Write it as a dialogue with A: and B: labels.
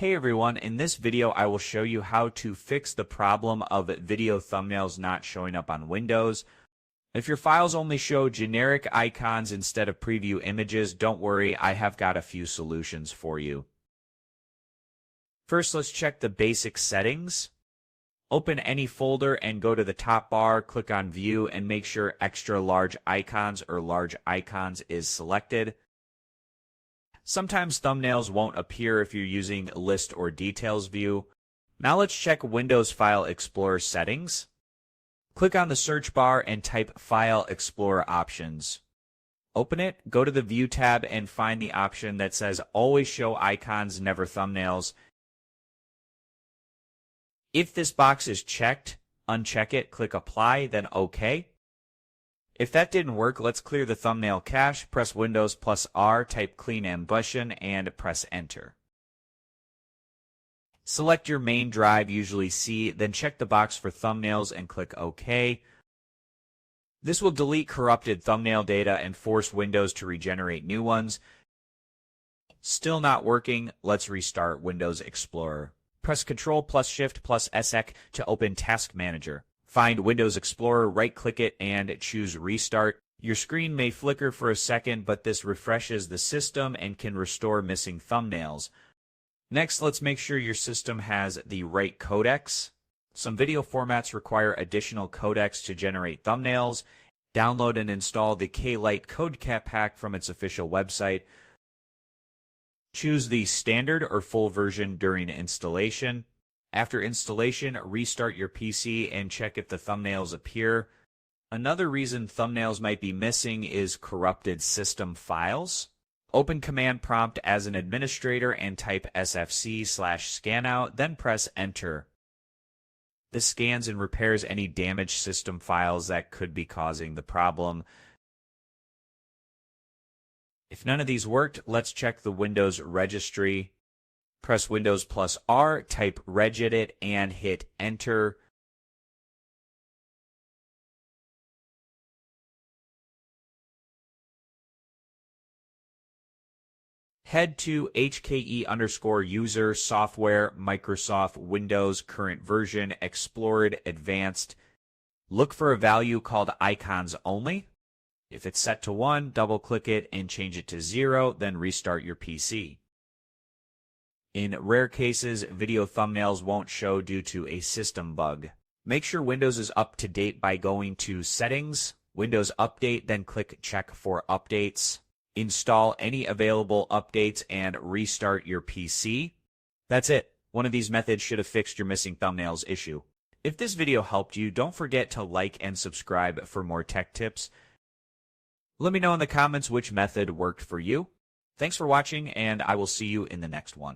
A: Hey everyone, in this video I will show you how to fix the problem of video thumbnails not showing up on Windows. If your files only show generic icons instead of preview images, don't worry, I have got a few solutions for you. First, let's check the basic settings. Open any folder and go to the top bar, click on View, and make sure Extra Large Icons or Large Icons is selected. Sometimes thumbnails won't appear if you're using List or Details view. Now let's check Windows File Explorer settings. Click on the search bar and type File Explorer options. Open it, go to the View tab, and find the option that says Always Show Icons, Never Thumbnails. If this box is checked, uncheck it, click Apply, then OK. If that didn't work, let's clear the thumbnail cache, press Windows plus R, type Clean Ambition, and press Enter. Select your main drive, usually C, then check the box for thumbnails and click OK. This will delete corrupted thumbnail data and force Windows to regenerate new ones. Still not working, let's restart Windows Explorer. Press Ctrl plus Shift plus SX to open Task Manager. Find Windows Explorer, right-click it, and choose Restart. Your screen may flicker for a second, but this refreshes the system and can restore missing thumbnails. Next, let's make sure your system has the right codecs. Some video formats require additional codecs to generate thumbnails. Download and install the KLiteCodec pack from its official website. Choose the standard or full version during installation. After installation, restart your PC and check if the thumbnails appear. Another reason thumbnails might be missing is corrupted system files. Open Command Prompt as an administrator and type sfc/scannow, then press Enter. This scans and repairs any damaged system files that could be causing the problem. If none of these worked, let's check the Windows Registry. Press Windows plus R, type regedit, and hit Enter. Head to HKE_user software, Microsoft Windows current version, Explored Advanced. Look for a value called IconsOnly. If it's set to 1, double-click it and change it to 0, then restart your PC. In rare cases, video thumbnails won't show due to a system bug. Make sure Windows is up to date by going to Settings, Windows Update, then click Check for Updates. Install any available updates and restart your PC. That's it. One of these methods should have fixed your missing thumbnails issue. If this video helped you, don't forget to like and subscribe for more tech tips. Let me know in the comments which method worked for you. Thanks for watching, and I will see you in the next one.